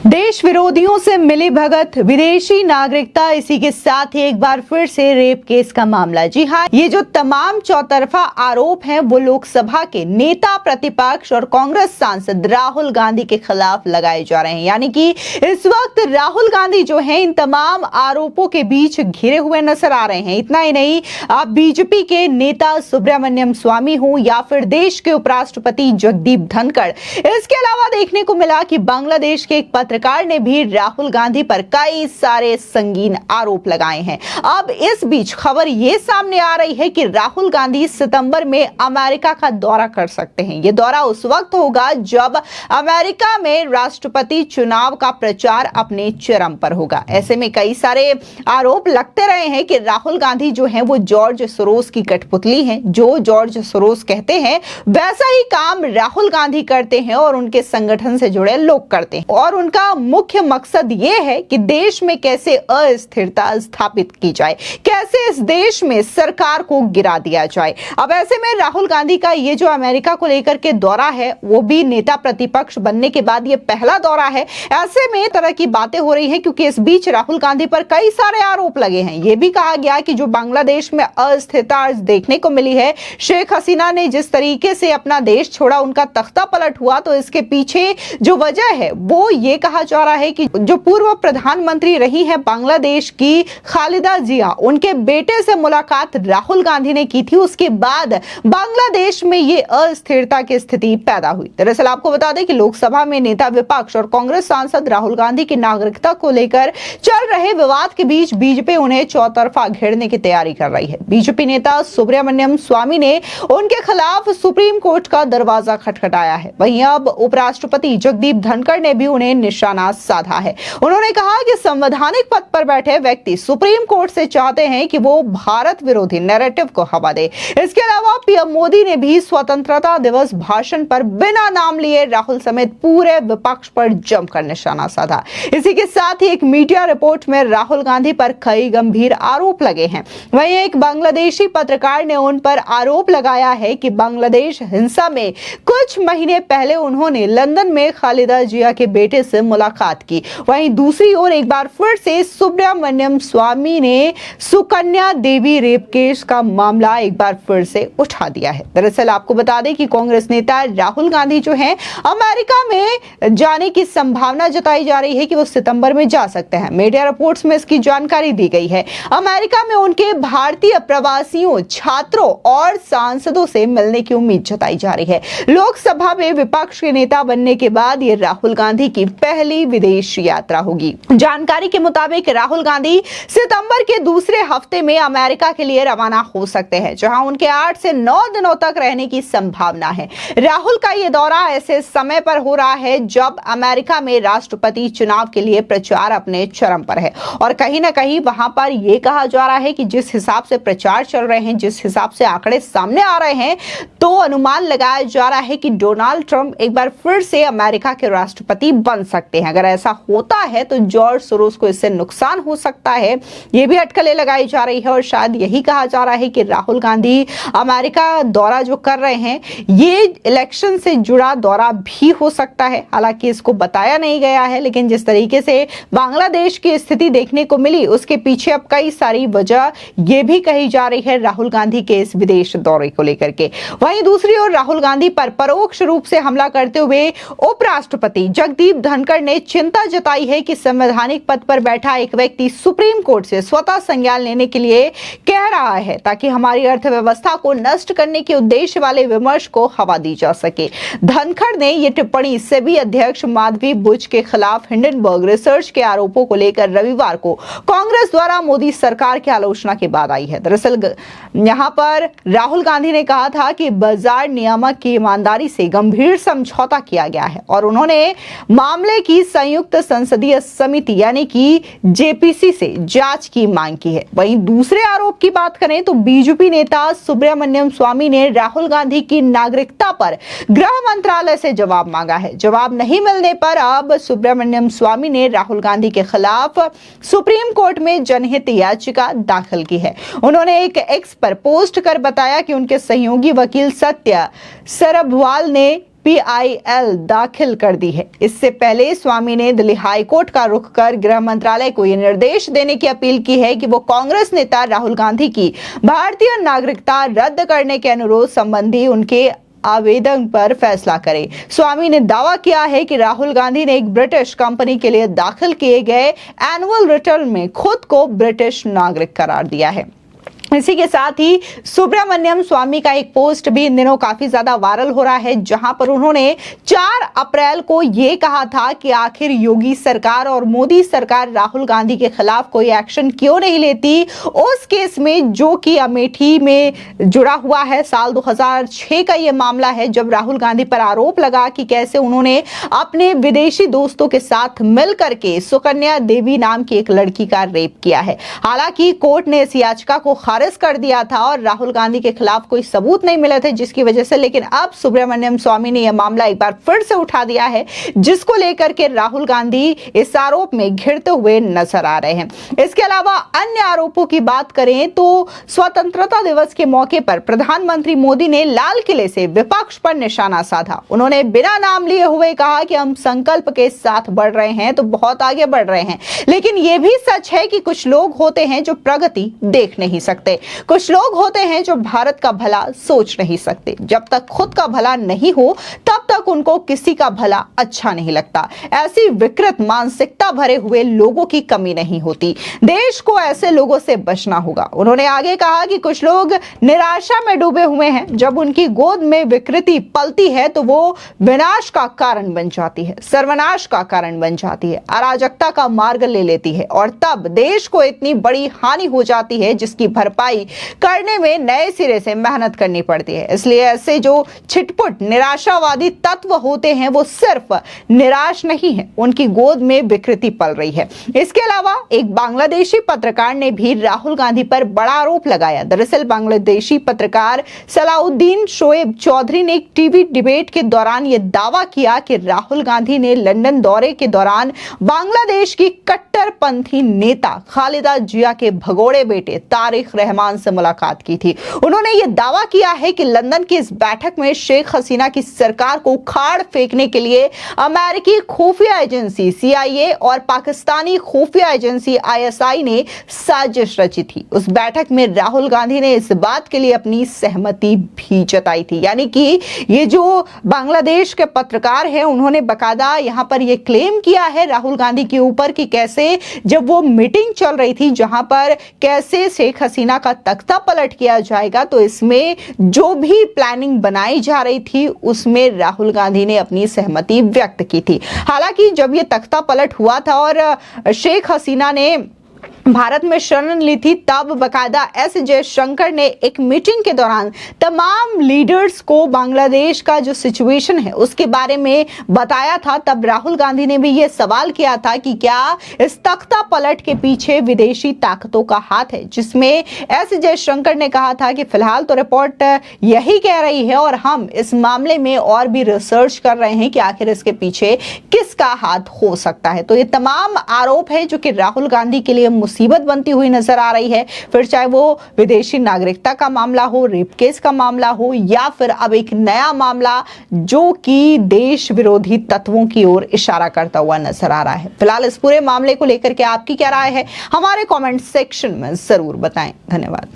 देश विरोधियों से मिली भगत, विदेशी नागरिकता, इसी के साथ ही एक बार फिर से रेप केस का मामला। जी हाँ, ये जो तमाम चौतरफा आरोप हैं वो लोकसभा के नेता प्रतिपक्ष और कांग्रेस सांसद राहुल गांधी के खिलाफ लगाए जा रहे हैं। यानी कि इस वक्त राहुल गांधी जो हैं इन तमाम आरोपों के बीच घिरे हुए नजर आ रहे हैं। इतना ही नहीं, आप बीजेपी के नेता सुब्रमण्यम स्वामी हो या फिर देश के उपराष्ट्रपति जगदीप धनखड़, इसके अलावा देखने को मिला कि बांग्लादेश के एक पत्रकार ने भी राहुल गांधी पर कई सारे संगीन आरोप लगाए हैं। अब इस बीच खबर यह सामने आ रही है कि राहुल गांधी सितंबर में अमेरिका का दौरा कर सकते हैं। यह दौरा उस वक्त होगा जब अमेरिका में राष्ट्रपति चुनाव का प्रचार अपने चरम पर होगा। ऐसे में कई सारे आरोप लगते रहे हैं कि राहुल गांधी जो है वो जॉर्ज सोरोस की कठपुतली हैं। जो जॉर्ज सोरोस कहते हैं वैसा ही काम राहुल गांधी करते हैं और उनके संगठन से जुड़े लोग करते हैं, और उनका मुख्य मकसद यह है कि देश में कैसे अस्थिरता स्थापित की जाए, कैसे इस देश में सरकार को गिरा दिया जाए। अब ऐसे में राहुल गांधी का ये जो अमेरिका को लेकर के दौरा है वो भी नेता प्रतिपक्ष बनने के बाद ये पहला दौरा है। ऐसे में तरह की बातें हो रही हैं क्योंकि इस बीच राहुल गांधी पर कई सारे आरोप लगे हैं। यह भी कहा गया कि जो बांग्लादेश में अस्थिरता देखने को मिली है, शेख हसीना ने जिस तरीके से अपना देश छोड़ा, उनका तख्ता पलट हुआ, तो इसके पीछे जो वजह है वो ये कहा जा रहा है कि जो पूर्व प्रधानमंत्री रही है बांग्लादेश की खालिदा जिया, उनके बेटे से मुलाकात राहुल गांधी ने की थी। उसके बाद बांग्लादेश में ये अस्थिरता की स्थिति पैदा हुई। दरअसल आपको बता दें कि लोकसभा में नेता विपक्ष और कांग्रेस सांसद राहुल गांधी की नागरिकता को लेकर चल रहे विवाद के बीच बीजेपी उन्हें चौतरफा घेरने की तैयारी कर रही है। बीजेपी नेता सुब्रमण्यम स्वामी ने उनके खिलाफ सुप्रीम कोर्ट का दरवाजा खटखटाया है। वहीं अब उपराष्ट्रपति जगदीप धनखड़ ने भी उन्हें निशाना साधा है। उन्होंने कहा कि संवैधानिक पद पर बैठे व्यक्ति सुप्रीम कोर्ट से चाहते हैं कि वो भारत विरोधी नैरेटिव को हवा दे। इसके अलावा पीएम मोदी ने भी स्वतंत्रता दिवस भाषण पर बिना नाम लिए राहुल समेत पूरे विपक्ष पर जमकर निशाना साधा। इसी के साथ ही एक मीडिया रिपोर्ट में राहुल गांधी पर कई गंभीर आरोप लगे हैं। वहीं एक बांग्लादेशी पत्रकार ने उन पर आरोप लगाया है कि बांग्लादेश हिंसा में कुछ महीने पहले उन्होंने लंदन में खालिदा जिया के बेटे से मुलाकात की। वहीं दूसरी ओर एक बार फिर से सुब्रमण्यम स्वामी ने सुकन्या देवी रेप केस का मामला एक बार फिर से उठा दिया है। दरअसल आपको बता दें कि कांग्रेस नेता राहुल गांधी जो हैं अमेरिका में जाने की संभावना जताई जा रही है कि वो सितंबर में जा सकते हैं। मीडिया रिपोर्ट्स में इसकी जानकारी दी गई है। अमेरिका में उनके भारतीय प्रवासियों, छात्रों और सांसदों से मिलने की उम्मीद जताई जा रही है। लोकसभा में विपक्ष के नेता बनने के बाद ये राहुल गांधी की पहली विदेश यात्रा होगी। जानकारी के मुताबिक राहुल गांधी सितंबर के दूसरे हफ्ते में अमेरिका के लिए रवाना हो सकते हैं, जहां उनके 8 से 9 दिनों तक रहने की संभावना है। राहुल का यह दौरा ऐसे समय पर हो रहा है जब अमेरिका में राष्ट्रपति चुनाव के लिए प्रचार अपने चरम पर है, और कहीं ना कहीं वहां पर यह कहा जा रहा है कि जिस हिसाब से प्रचार चल रहे हैं, जिस हिसाब से आंकड़े सामने आ रहे हैं, तो अनुमान लगाया जा रहा है कि डोनाल्ड ट्रंप एक बार फिर से अमेरिका के राष्ट्रपति बन सकते हैं। अगर ऐसा होता है तो जॉर्ज सोरोस को इससे नुकसान हो सकता है, यह भी अटकलें लगाई जा रही है। और शायद यही कहा जा रहा है कि राहुल गांधी अमेरिका दौरा जो कर रहे हैं ये इलेक्शन से जुड़ा दौरा भी हो सकता है। हालांकि इसको बताया नहीं गया है, लेकिन जिस तरीके से बांग्लादेश की स्थिति देखने को मिली उसके पीछे अब कई सारी वजह ये भी कही जा रही है राहुल गांधी के इस विदेश दौरे को लेकर के। वहीं दूसरी ओर राहुल गांधी पर परोक्ष रूप से हमला करते हुए उपराष्ट्रपति जगदीप धनखड़ ने चिंता जताई है कि संवैधानिक पद पर बैठा एक व्यक्ति सुप्रीम कोर्ट से स्वतः संज्ञान लेने के लिए कह रहा है ताकि हमारी अर्थव्यवस्था को नष्ट करने के उद्देश्य वाले विमर्श को हवा दी जा सके। धनखड़ ने यह टिप्पणी सेबी अध्यक्ष माधवी बुच के खिलाफ हिंडनबर्ग रिसर्च के आरोपों को लेकर रविवार को कांग्रेस द्वारा मोदी सरकार की आलोचना के बाद आई है। दरअसल यहां पर राहुल गांधी ने कहा था कि बाजार नियामक की ईमानदारी से गंभीर समझौता किया गया है, और उन्होंने मामले की संयुक्त संसदीय समिति यानी कि जेपीसी से जांच की मांग की है। वहीं दूसरे आरोप की बात करें तो बीजेपी नेता सुब्रमण्यम स्वामी ने राहुल गांधी की नागरिकता पर गृह मंत्रालय से जवाब मांगा है। जवाब नहीं मिलने पर अब सुब्रमण्यम स्वामी ने राहुल गांधी के खिलाफ सुप्रीम कोर्ट में जनहित याचिका दाखिल की है। उन्होंने एक एक्स पर पोस्ट कर बताया कि उनके सहयोगी वकील सत्य सरबवाल ने PIL दाखिल कर दी है। इससे पहले स्वामी ने दिल्ली हाई कोर्ट का रुख कर गृह मंत्रालय को यह निर्देश देने की अपील की है कि वो कांग्रेस नेता राहुल गांधी की भारतीय नागरिकता रद्द करने के अनुरोध संबंधी उनके आवेदन पर फैसला करे। स्वामी ने दावा किया है कि राहुल गांधी ने एक ब्रिटिश कंपनी के लिए दाखिल किए गए एनुअल रिटर्न में खुद को ब्रिटिश नागरिक करार दिया है। इसी के साथ ही सुब्रमण्यम स्वामी का एक पोस्ट भी इन दिनों काफी ज्यादा वायरल हो रहा है, जहां पर उन्होंने 4 अप्रैल को यह कहा था कि आखिर योगी सरकार और मोदी सरकार राहुल गांधी के खिलाफ कोई एक्शन क्यों नहीं लेती उस केस में जो कि अमेठी में जुड़ा हुआ है। साल 2006 का यह मामला है जब राहुल गांधी पर आरोप लगा कि कैसे उन्होंने अपने विदेशी दोस्तों के साथ मिलकर के सुकन्या देवी नाम की एक लड़की का रेप किया है। हालांकि कोर्ट ने इस याचिका को खारिज कर दिया था और राहुल गांधी के खिलाफ कोई सबूत नहीं मिले थे, जिसकी वजह से लेकिन अब सुब्रमण्यम स्वामी ने यह मामला एक बार फिर से उठा दिया है, जिसको लेकर के राहुल गांधी इस आरोप में घिरते हुए नजर आ रहे हैं। इसके अलावा अन्य आरोपों की बात करें तो स्वतंत्रता दिवस के मौके पर प्रधानमंत्री मोदी ने लाल किले से विपक्ष पर निशाना साधा। उन्होंने बिना नाम लिए हुए कहा कि हम संकल्प के साथ बढ़ रहे हैं तो बहुत आगे बढ़ रहे हैं, लेकिन यह भी सच है कि कुछ लोग होते हैं जो प्रगति देख नहीं सकते, कुछ लोग होते हैं जो भारत का भला सोच नहीं सकते। जब तक खुद का भला नहीं हो तब तक उनको किसी का भला अच्छा नहीं लगता। ऐसी विकृत मानसिकता भरे हुए लोगों की कमी नहीं होती। देश को ऐसे लोगों से बचना होगा। उन्होंने आगे कहा कि कुछ लोग निराशा में डूबे हुए हैं। जब उनकी गोद में विकृति पलती है तो वो विनाश का कारण बन जाती है, सर्वनाश का कारण बन जाती है, अराजकता का मार्ग ले लेती है और तब देश को इतनी बड़ी हानि हो जाती है जिसकी भरपाई करने में नए सिरे से मेहनत करनी पड़ती है। इसलिए ऐसे जो छिटपुट निराशावादी तत्व होते हैं वो सिर्फ निराश नहीं है, उनकी गोद में विकृति पल रही है। इसके अलावा एक बांग्लादेशी पत्रकार ने भी राहुल गांधी पर बड़ा आरोप लगाया। दरअसल बांग्लादेशी पत्रकार सलाउद्दीन शोएब चौधरी ने एक टीवी डिबेट के दौरान यह दावा किया कि राहुल गांधी ने लंदन दौरे के दौरान बांग्लादेश की कट्टरपंथी नेता खालिदा जिया के भगोड़े बेटे तारिक रहमान से मुलाकात की थी। उन्होंने यह दावा किया है कि लंदन की इस बैठक में शेख हसीना की सरकार को उखाड़ फेंकने के लिए अमेरिकी खुफिया एजेंसी CIA और पाकिस्तानी खुफिया एजेंसी ISI ने साजिश रची थी। उस बैठक में राहुल गांधी ने इस बात के लिए अपनी सहमति भी जताई थी। यानी कि ये जो बांग्लादेश के पत्रकार हैं उन्होंने बकायदा यहां पर यह क्लेम किया है राहुल गांधी के ऊपर कि कैसे जब वो मीटिंग चल रही थी जहां पर कैसे शेख हसीना का तख्ता पलट किया जाएगा, तो इसमें जो भी प्लानिंग बनाई जा रही थी उसमें राहुल गांधी ने अपनी सहमति व्यक्त की थी। हालांकि जब ये तख्ता पलट हुआ था और शेख हसीना ने भारत में शरण ली थी तब बकायदा S जयशंकर ने एक मीटिंग के दौरान तमाम लीडर्स को बांग्लादेश का जो सिचुएशन है उसके बारे में बताया था। तब राहुल गांधी ने भी यह सवाल किया था कि क्या इस तख्ता पलट के पीछे विदेशी ताकतों का हाथ है, जिसमें S जयशंकर ने कहा था कि फिलहाल तो रिपोर्ट यही कह रही है और हम इस मामले में और भी रिसर्च कर रहे हैं कि आखिर इसके पीछे किसका हाथ हो सकता है। तो ये तमाम आरोप है जो कि राहुल गांधी के लिए मुसीबत बनती हुई नजर आ रही है, फिर चाहे वो विदेशी नागरिकता का मामला हो, रेप केस का मामला हो या फिर अब एक नया मामला जो कि देश विरोधी तत्वों की ओर इशारा करता हुआ नजर आ रहा है। फिलहाल इस पूरे मामले को लेकर के आपकी क्या राय है हमारे कमेंट सेक्शन में जरूर बताएं। धन्यवाद।